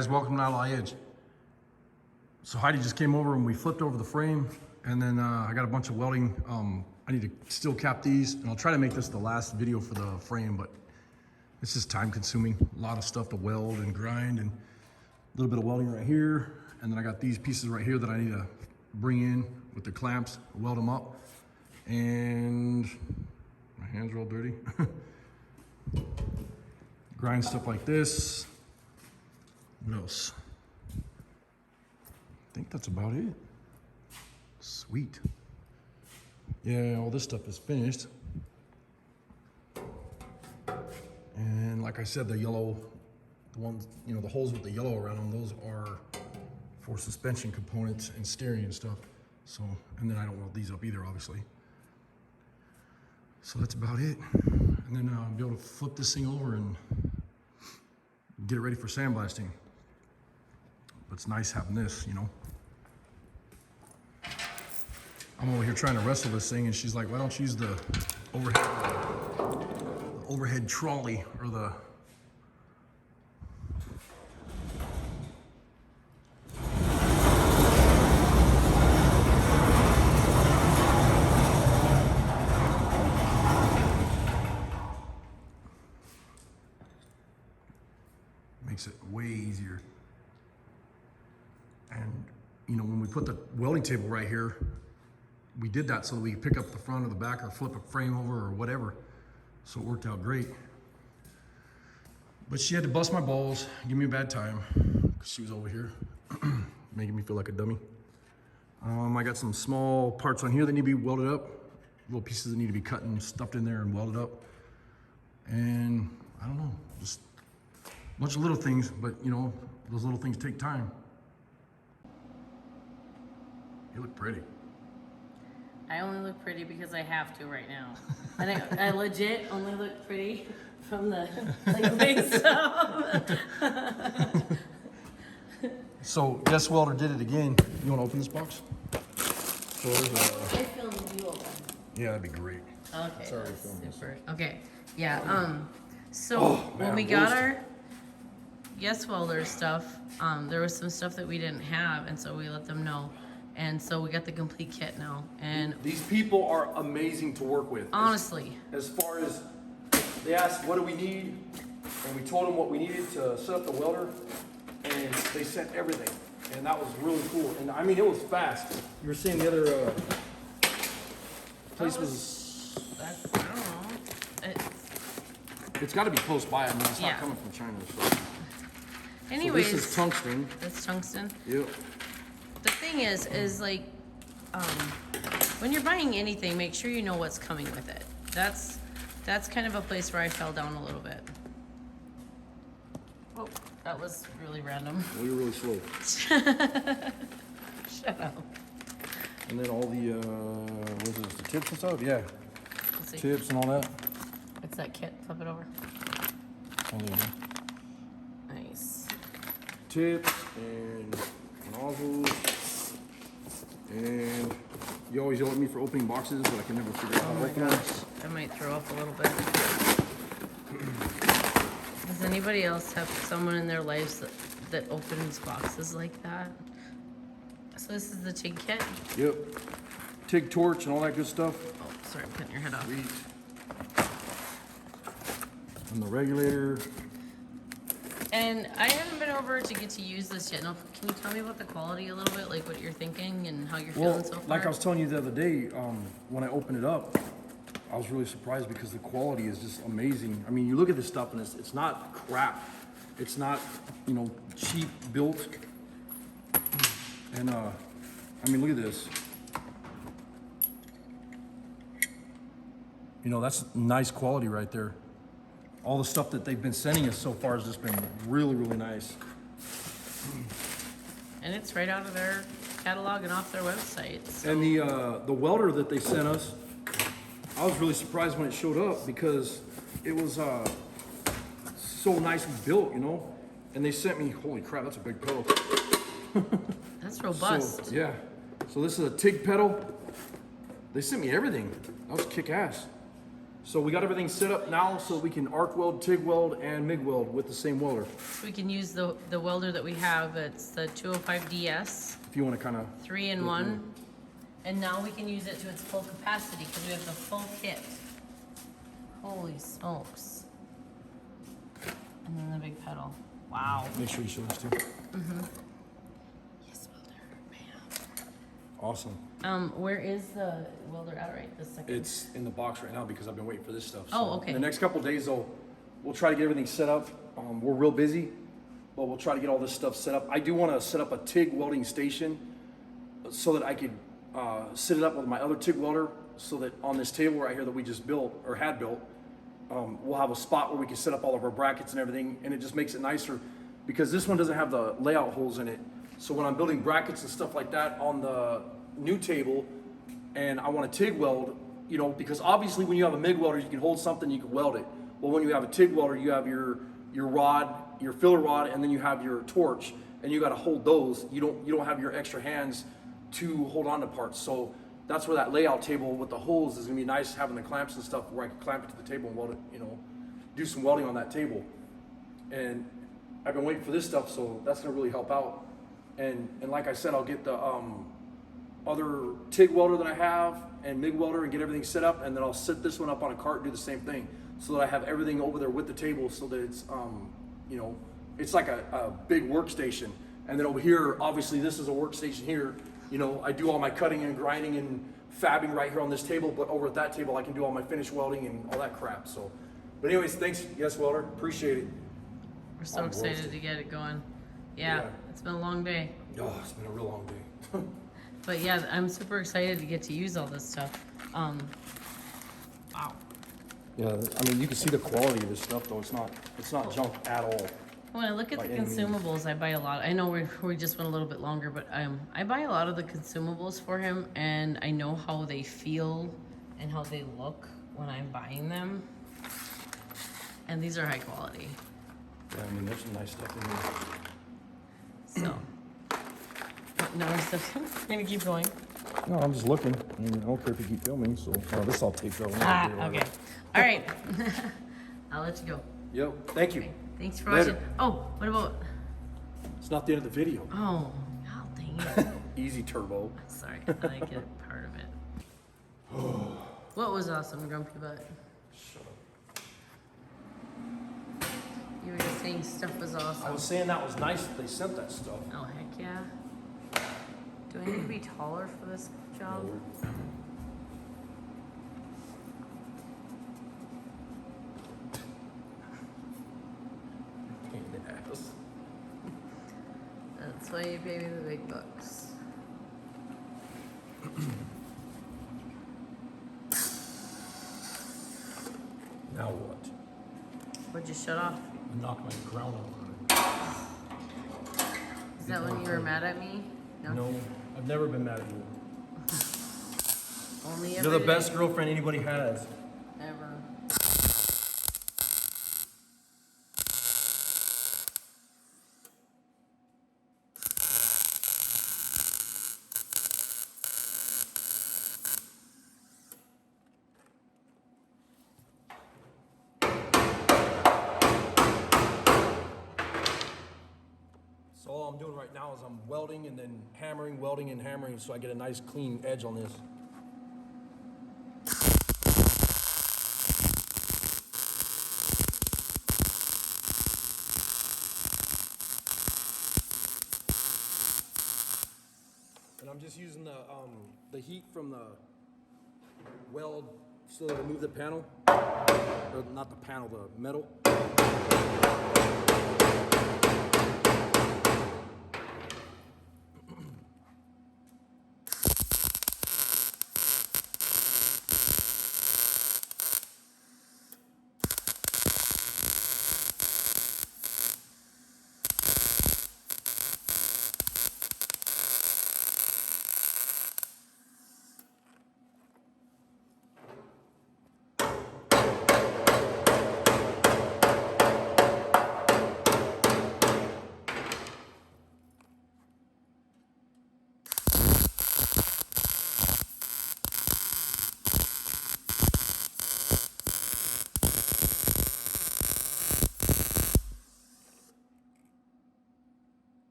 guys, welcome to Outlaw Edge. So Heidi just came over and we flipped over the frame, and then I got a bunch of welding. I need to steel cap these, and I'll try to make this the last video for the frame, but it's just time consuming. A lot of stuff to weld and grind, and a little bit of welding right here. And then I got these pieces right here that I need to bring in with the clamps, weld them up. And my hands are all dirty. Grind stuff like this. What else? I think that's about it. Sweet. Yeah, all this stuff is finished. And like I said, the yellow, the ones, you know, the holes with the yellow around them, those are for suspension components and steering and stuff. So, and then I don't weld these up either, obviously. So that's about it. And then I'll be able to flip this thing over and get it ready for sandblasting. But it's nice having this, you know. I'm over here trying to wrestle this thing, and she's like, why don't you use the overhead trolley, or the makes it way easier. And you know, when we put the welding table right here, we did that so that we could pick up the front or the back or flip a frame over or whatever. So it worked out great. But she had to bust my balls, give me a bad time, because she was over here making me feel like a dummy. I got some small parts on here that need to be welded up, little pieces that need to be cut and stuffed in there and welded up. And I don't know, just a bunch of little things, but you know, those little things take time. You look pretty. I only look pretty because I have to right now. I legit only look pretty from the waist up. So guess welder did it again. You want to open this box? So I filmed you open. yeah, that'd be great. Okay, Sorry, that's filmed this. super. Okay, yeah. So Oh, when man, we got roasted. our Yes Welder stuff, there was some stuff that we didn't have, and so we let them know. And so we got the complete kit now. And These people are amazing to work with. honestly, As far as they asked, what do we need? And we told them what we needed to set up the welder, and they sent everything. And that was really cool. And I mean, it was fast. You were saying the other place was. I don't know. It's got to be close by. I mean, it's Yeah. not coming from China. So. Anyways, So this is tungsten. that's tungsten. Yep. The thing is like, when you're buying anything, make sure you know what's coming with it. That's kind of a place where I fell down a little bit. Oh, that was really random. Well, you're really slow. Shut up. And then all the what is this, the tips and stuff? Yeah. Let's see. Tips and all that. It's that kit. Flip it over. Oh, there you go. Nice. Tips and nozzles. And you always yell at me for opening boxes, but I can never figure out how Oh to my open them. gosh, I might throw up a little bit. Does anybody else have someone in their lives that opens boxes like that? So this is the TIG kit. Yep. TIG torch and all that good stuff. Oh, sorry, I'm cutting your head off. Sweet. And the regulator. And I haven't been over to get to use this yet. Now, can you tell me about the quality a little bit, like what you're thinking and how you're feeling so far? Like I was telling you the other day, when I opened it up, I was really surprised because the quality is just amazing. I mean, you look at this stuff and it's not crap. It's not, you know, cheap built. And I mean, look at this. You know, that's nice quality right there. All the stuff that they've been sending us so far has just been really, really nice. And it's right out of their catalog and off their website. So. And the welder that they sent us, I was really surprised when it showed up because it was so nicely built, you know. And they sent me, holy crap, that's a big pedal. That's robust. So, yeah. So this is a TIG pedal. They sent me everything. That was kick ass. So we got everything set up now so we can arc weld, TIG weld, and MIG weld with the same welder. So we can use the welder that we have. It's the 205DS, If you want to kind of 3-in-1. And now we can use it to its full capacity because we have the full kit. Holy smokes. And then the big pedal. Wow. make sure you show this too. Yes, welder. Bam. Awesome. Where is the welder at right this second? It's in the box right now because I've been waiting for this stuff. Oh, okay. In the next couple of days, though, we'll try to get everything set up. We're real busy, but we'll try to get all this stuff set up. I do want to set up a TIG welding station so that I could set it up with my other TIG welder so that on this table right here that we just built or had built, we'll have a spot where we can set up all of our brackets and everything, and it just makes it nicer because this one doesn't have the layout holes in it. So when I'm building brackets and stuff like that on the new table and I want to TIG weld, you know, because obviously when you have a MIG welder, you can hold something, you can weld it. Well, when you have a TIG welder, you have your rod, your filler rod, and then you have your torch, and you got to hold those. You don't have your extra hands to hold on to parts. So that's where that layout table with the holes is gonna be nice, having the clamps and stuff where I can clamp it to the table and weld it, you know, do some welding on that table. And I've been waiting for this stuff, so that's gonna really help out. And like I said, I'll get the other TIG welder that I have and MIG welder and get everything set up, and then I'll set this one up on a cart and do the same thing so that I have everything over there with the table so that it's, you know, it's like a big workstation. And then over here, obviously this is a workstation here. You know, I do all my cutting and grinding and fabbing right here on this table, but over at that table, I can do all my finish welding and all that crap. So, but anyways, thanks, yes, welder, appreciate it. We're so excited to get it going. Yeah, it's been a long day. Oh, it's been a real long day. But yeah, I'm super excited to get to use all this stuff. Wow. Yeah, I mean, you can see the quality of this stuff, though. It's not junk at all. When I look at By the any means. consumables, I buy a lot. I know we just went a little bit longer, but I buy a lot of the consumables for him, and I know how they feel and how they look when I'm buying them. And these are high quality. Yeah, I mean, there's some nice stuff in here. So, no, I'm gonna keep going. No, I'm just looking. I mean, I don't care if you keep filming, so this all takes out. Okay. All right. I'll let you go. Yep, thank you. Okay. Thanks for Later. watching. Oh, what about? It's not the end of the video. Oh, God dang it. Easy turbo. Sorry, I like it part of it. What was awesome, Grumpy Butt? Shut up. You were just saying stuff was I awesome. was saying that was nice that they sent that stuff. Oh, heck yeah. Do I need to be taller for this job? Pain in the ass. That's why you pay me the big bucks. Now what? What'd you shut off? I knocked my crown over. Is that when you were mad at me? No, I've never been mad at you. Only You're every the day. best girlfriend anybody has. Ever. So all I'm doing right now is I'm welding and then welding and hammering so I get a nice clean edge on this. And I'm just using the heat from the weld so to remove the panel, or not the panel, the metal.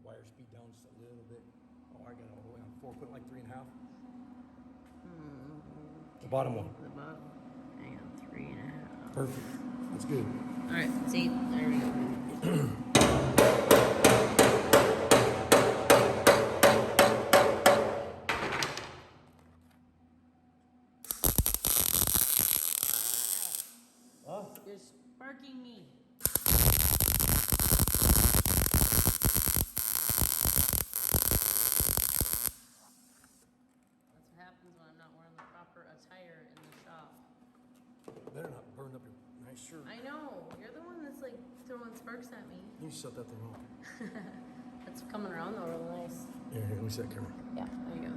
Wire speed down just a little bit. Oh, I got it all the way on 4, put it like 3.5. The bottom one. The bottom. Hang on, 3.5. Perfect. That's good. All right, see, there we go. Huh? You're sparking me. That's what happens when I'm not wearing the proper attire in the shop. Better not burn up your nice shirt. I know. You're the one that's like throwing sparks at me. You shut that thing off. That's coming around though real nice. Here, let me see that camera. Yeah, there you go.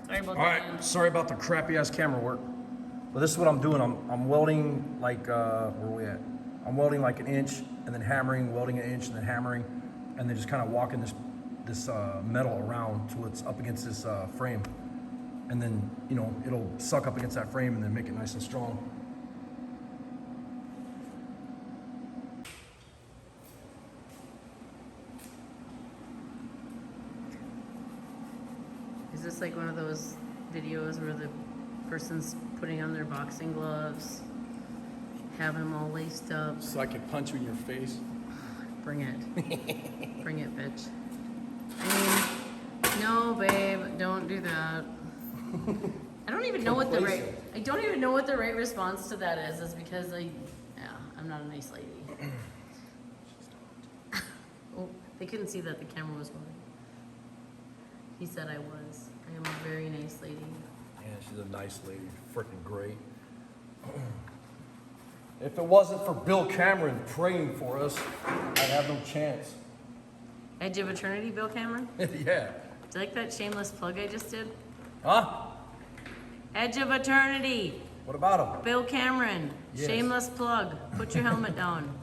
Sorry about All that. right, sorry about the crappy ass camera work. But this is what I'm doing. I'm welding like where are we at? I'm welding like 1 inch and then hammering, welding 1 inch and then hammering, and then just kind of walking this metal around till it's up against this frame, and then it'll suck up against that frame and then make it nice and strong. Is this like one of those videos where the person's putting on their boxing gloves, have them all laced up? So I can punch you in your face. Bring it. Bring it, bitch. I mean, no, babe, don't do that. I don't even know what the right. I don't even know what the right response to that is because I'm not a nice lady. Oh, they couldn't see that the camera was rolling. He said I was. I am a very nice lady. Yeah, she's a nice lady. Freaking great. If it wasn't for Bill Cameron praying for us, I'd have no chance. Edge of Eternity, Bill Cameron? Yeah. Do you like that shameless plug I just did? Huh? Edge of Eternity, What about him? Bill Cameron. Yes. Shameless plug. Put your helmet down.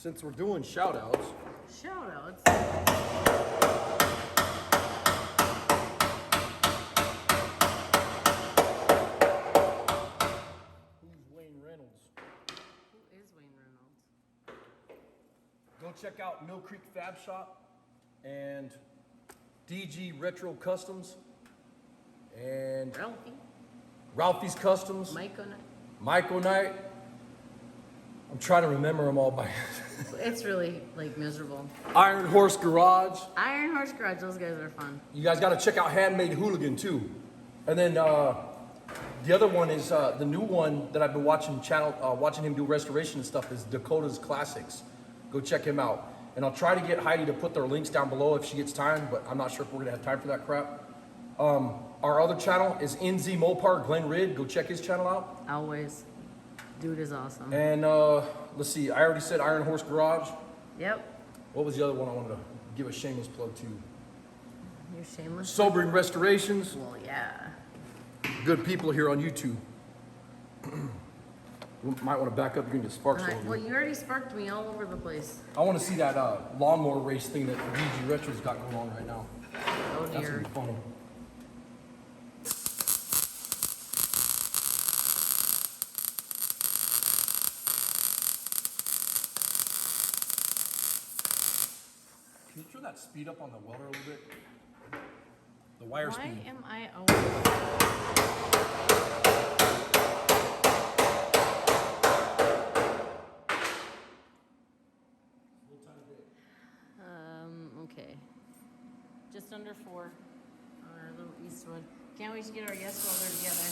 Since we're doing shout outs, Shout outs. who's Wayne Reynolds? Who is Wayne Reynolds? Go check out Mill Creek Fab Shop and DG Retro Customs and Ralphie. Ralphie's Customs, Mike O'Knight. I'm trying to remember them all by It's really like miserable. Iron Horse Garage. Iron Horse Garage, those guys are fun. You guys got to check out Handmade Hooligan too. And then the other one is the new one that I've been watching watching him do restoration and stuff is Dakota's Classics. Go check him out. And I'll try to get Heidi to put their links down below if she gets time, but I'm not sure if we're gonna have time for that crap. Our other channel is NZ Mopar, Glenn Ridd. Go check his channel out. Always. Dude is awesome. And let's see, I already said Iron Horse Garage. Yep. What was the other one I wanted to give a shameless plug to? You're shameless. Sobering Restorations. Well, yeah. Good people here on YouTube. We might want to back up. You're going to get sparks all over Well, you. you already sparked me all over the place. I want to see that lawnmower race thing that DG Retro's got going on right now. Oh That's going dear. to be funny. Can you turn that speed up on the welder a little bit? The wire Why speed. am I always... Okay. Just under 4 on our little Eastwood. Can't wait to get our yes welder together.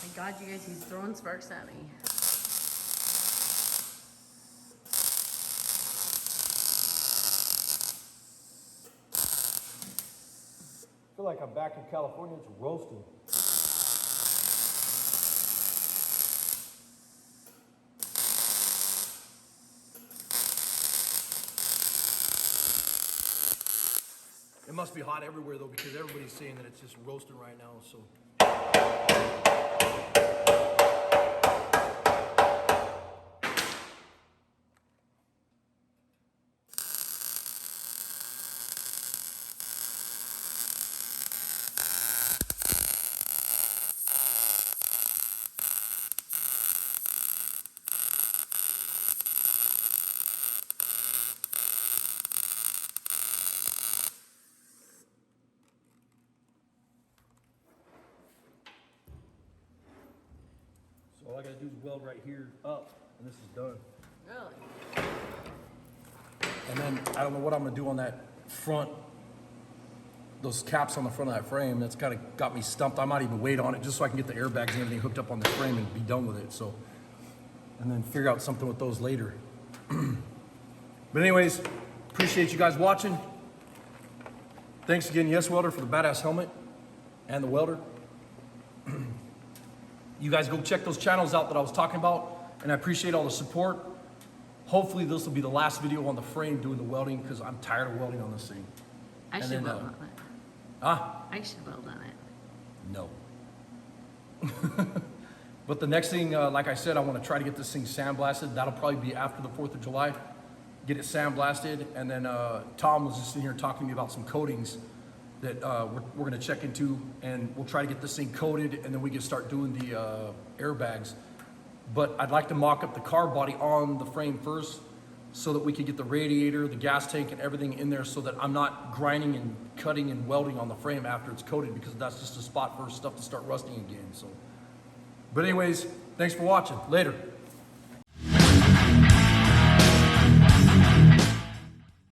My God, you guys, he's throwing sparks at me. 3 feel like I'm back in California. It's roasting. It must be hot everywhere though, because everybody's saying that it's just roasting right now, so. So all I gotta do is weld right here up, and this is done. Really? And then I don't know what I'm gonna do on that front, those caps on the front of that frame. That's kind of got me stumped. I might even wait on it just so I can get the airbags and everything hooked up on the frame and be done with it. So, and then figure out something with those later. But anyways, appreciate you guys watching. Thanks again, Yes Welder, for the badass helmet and the welder. You guys go check those channels out that I was talking about, and I appreciate all the support. Hopefully this will be the last video on the frame doing the welding, because I'm tired of welding on this thing. I should weld on it. I should weld on it. No. But the next thing, like I said, I want to try to get this thing sandblasted. That'll probably be after the 4th of July. Get it sandblasted, and then Tom was just sitting here talking to me about some coatings that we're going to check into, and we'll try to get this thing coated, and then we can start doing the airbags. But I'd like to mock up the car body on the frame first, so that we can get the radiator, the gas tank, and everything in there, so that I'm not grinding and cutting and welding on the frame after it's coated, because that's just a spot for stuff to start rusting again. So, but anyways, thanks for watching. Later.